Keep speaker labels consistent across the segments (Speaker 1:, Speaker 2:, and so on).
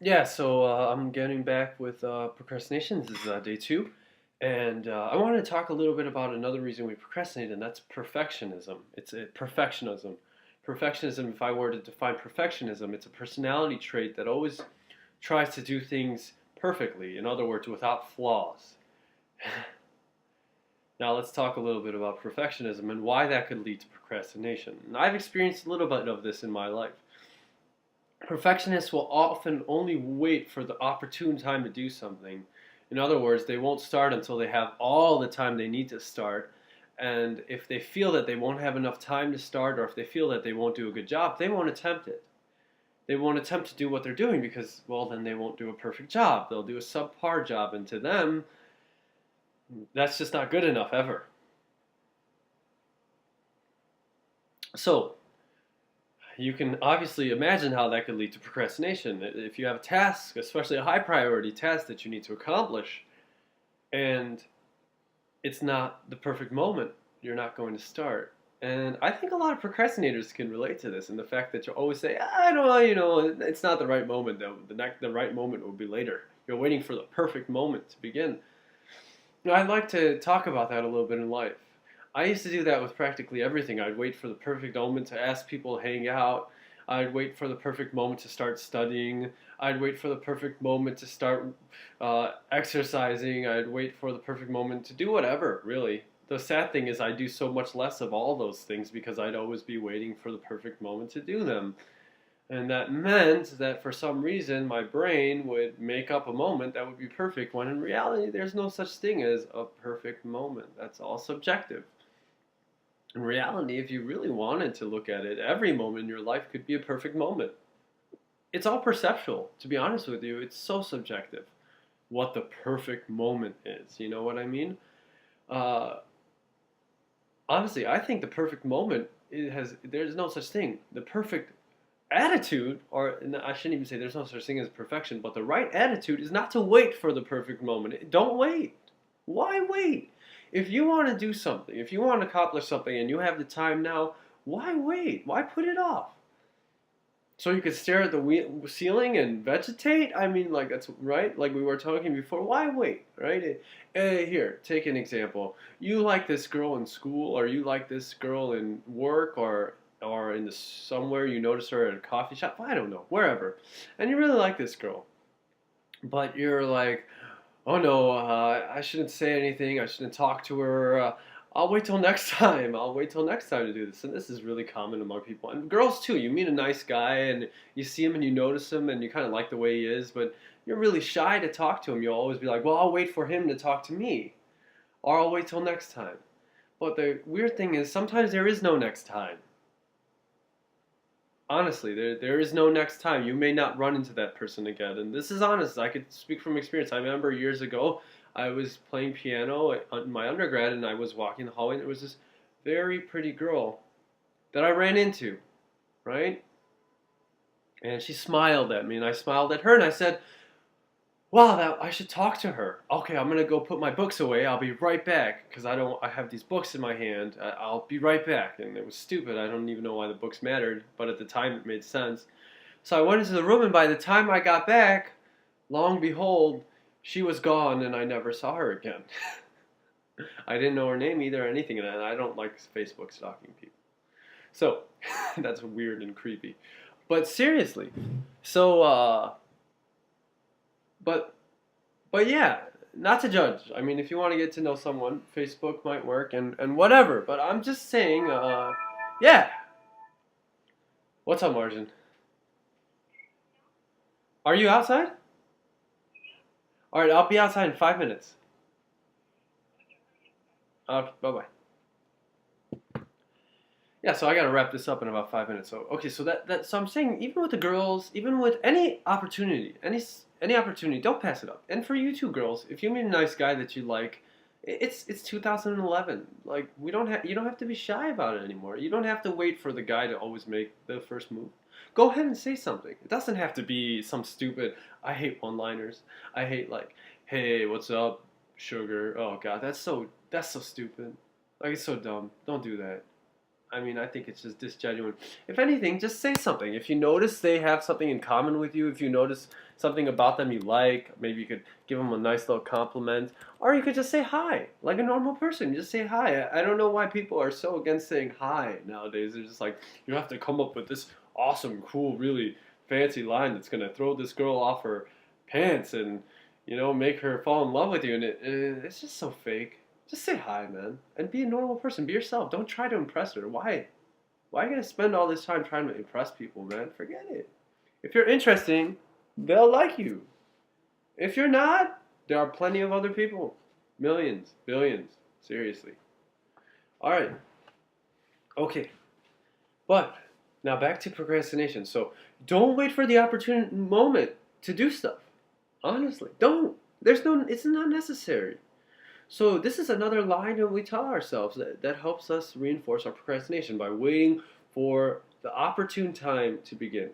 Speaker 1: Yeah, so I'm getting back with procrastination. This is day two. And I wanted to talk a little bit about another reason we procrastinate, and that's perfectionism. It's perfectionism. Perfectionism, if I were to define perfectionism, it's a personality trait that always tries to do things perfectly. In other words, without flaws. Now, let's talk a little bit about perfectionism and why that could lead to procrastination. And I've experienced a little bit of this in my life. Perfectionists will often only wait for the opportune time to do something. In other words, they won't start until they have all the time they need to start. And if they feel that they won't have enough time to start, or if they feel that they won't do a good job, they won't attempt it. They won't attempt to do what they're doing because, well, then they won't do a perfect job. They'll do a subpar job. And to them, that's just not good enough ever. So, you can obviously imagine how that could lead to procrastination. If you have a task, especially a high priority task that you need to accomplish, and it's not the perfect moment, you're not going to start. And I think a lot of procrastinators can relate to this, and the fact that you always say, "I don't know, it's not the right moment. The right moment will be later." You're waiting for the perfect moment to begin. I'd like to talk about that a little bit in life. I used to do that with practically everything. I'd wait for the perfect moment to ask people to hang out. I'd wait for the perfect moment to start studying. I'd wait for the perfect moment to start exercising. I'd wait for the perfect moment to do whatever, really. The sad thing is, I do so much less of all those things because I'd always be waiting for the perfect moment to do them. And that meant that for some reason my brain would make up a moment that would be perfect when in reality there's no such thing as a perfect moment. That's all subjective. In reality, if you really wanted to look at it, every moment in your life could be a perfect moment. It's all perceptual, to be honest with you. It's so subjective what the perfect moment is. You know what I mean? Uh, Honestly, I think the perfect moment there's no such thing. The perfect attitude, or I shouldn't even say there's no such thing as perfection, but the right attitude is not to wait for the perfect moment. Don't wait. Why wait? If you want to do something, if you want to accomplish something and you have the time now, why wait? Why put it off? So you could stare at the ceiling and vegetate? I mean, like, that's right, like we were talking before. Why wait, right? Here, take an example. You like this girl in school, or you like this girl in work, or in somewhere you notice her at a coffee shop. I don't know, wherever, and you really like this girl, but you're like, oh no, I shouldn't say anything. I shouldn't talk to her. I'll wait till next time. I'll wait till next time to do this. And this is really common among people. And girls too. You meet a nice guy and you see him and you notice him and you kind of like the way he is, but you're really shy to talk to him. You'll always be like, well, I'll wait for him to talk to me. Or I'll wait till next time. But the weird thing is sometimes there is no next time. Honestly, there is no next time. You may not run into that person again. And this is honest. I could speak from experience. I remember years ago, I was playing piano in my undergrad, and I was walking the hallway, and there was this very pretty girl that I ran into, right? And she smiled at me, and I smiled at her, and I said, wow, I should talk to her. Okay, I'm gonna go put my books away. I'll be right back because I have these books in my hand. I'll be right back. And it was stupid. I don't even know why the books mattered, but at the time it made sense. So I went into the room, and by the time I got back, long behold, she was gone, and I never saw her again. I didn't know her name either, or anything, and I don't like Facebook stalking people. So that's weird and creepy. But seriously, so but But yeah, not to judge. I mean, if you want to get to know someone, Facebook might work and whatever. But I'm just saying, yeah. What's up, Margin? Are you outside? All right, I'll be outside in 5 minutes. Bye bye. Yeah, so I gotta wrap this up in about 5 minutes. So okay, so so I'm saying even with the girls, even with any opportunity, any opportunity, don't pass it up. And for you two girls, if you meet a nice guy that you like, it's 2011. Like you don't have to be shy about it anymore. You don't have to wait for the guy to always make the first move. Go ahead and say something. It doesn't have to be some stupid. I hate one-liners. I hate like, hey, what's up, sugar? Oh God, that's so stupid. Like it's so dumb. Don't do that. I mean, I think it's just disgenuine. If anything, just say something. If you notice they have something in common with you, if you notice something about them you like, maybe you could give them a nice little compliment, or you could just say hi, like a normal person. Just say hi. I don't know why people are so against saying hi nowadays. They're just like, you have to come up with this awesome, cool, really fancy line that's gonna throw this girl off her pants and make her fall in love with you, and it's just so fake. Just say hi, man, and be a normal person. Be yourself. Don't try to impress her. Why? Why are you gonna spend all this time trying to impress people, man? Forget it. If you're interesting, they'll like you. If you're not, there are plenty of other people. Millions, billions. Seriously. All right. Okay. But now back to procrastination. So don't wait for the opportune moment to do stuff. Honestly, don't. There's no. It's not necessary. So this is another lie that we tell ourselves that helps us reinforce our procrastination by waiting for the opportune time to begin.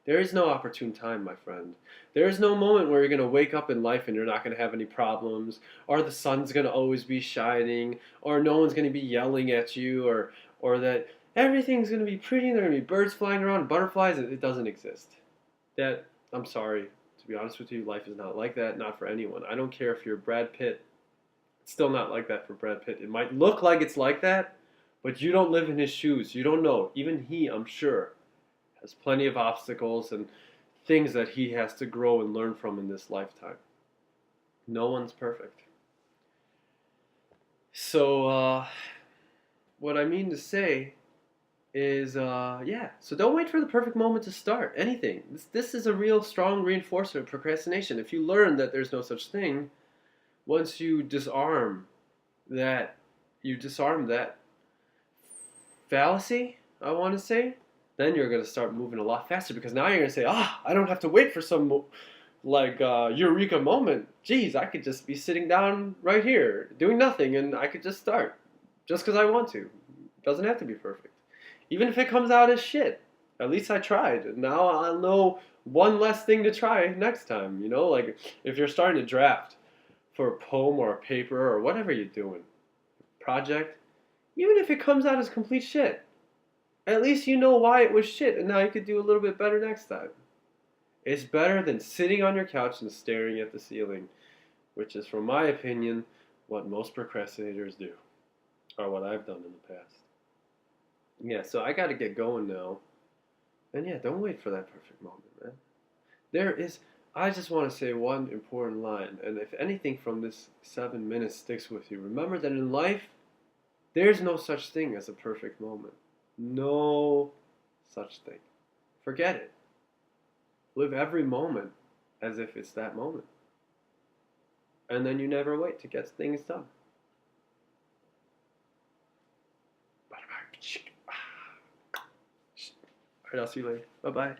Speaker 1: There is no opportune time, my friend. There is no moment where you're going to wake up in life and you're not going to have any problems, or the sun's going to always be shining, or no one's going to be yelling at you, or that everything's going to be pretty and there are going to be birds flying around, butterflies. It doesn't exist. That, I'm sorry, to be honest with you, life is not like that, not for anyone. I don't care if you're Brad Pitt. It's still not like that for Brad Pitt. It might look like it's like that, but you don't live in his shoes. You don't know. Even he, I'm sure, has plenty of obstacles and things that he has to grow and learn from in this lifetime. No one's perfect. So, what I mean to say is, yeah, so don't wait for the perfect moment to start anything. This is a real strong reinforcer of procrastination. If you learn that there's no such thing, once you disarm that fallacy, I want to say, then you're going to start moving a lot faster because now you're going to say, I don't have to wait for some eureka moment. Geez, I could just be sitting down right here doing nothing and I could just start just because I want to. It doesn't have to be perfect. Even if it comes out as shit, at least I tried. And now I'll know one less thing to try next time. Like if you're starting to draft for a poem or a paper or whatever you're doing, project, even if it comes out as complete shit, at least you know why it was shit and now you could do a little bit better next time. It's better than sitting on your couch and staring at the ceiling, which is, from my opinion, what most procrastinators do, or what I've done in the past. Yeah, so I gotta get going now. And yeah, don't wait for that perfect moment, man. I just want to say one important line, and if anything from this 7 minutes sticks with you, remember that in life, there's no such thing as a perfect moment. No such thing. Forget it. Live every moment as if it's that moment. And then you never wait to get things done. Alright, I'll see you later. Bye-bye.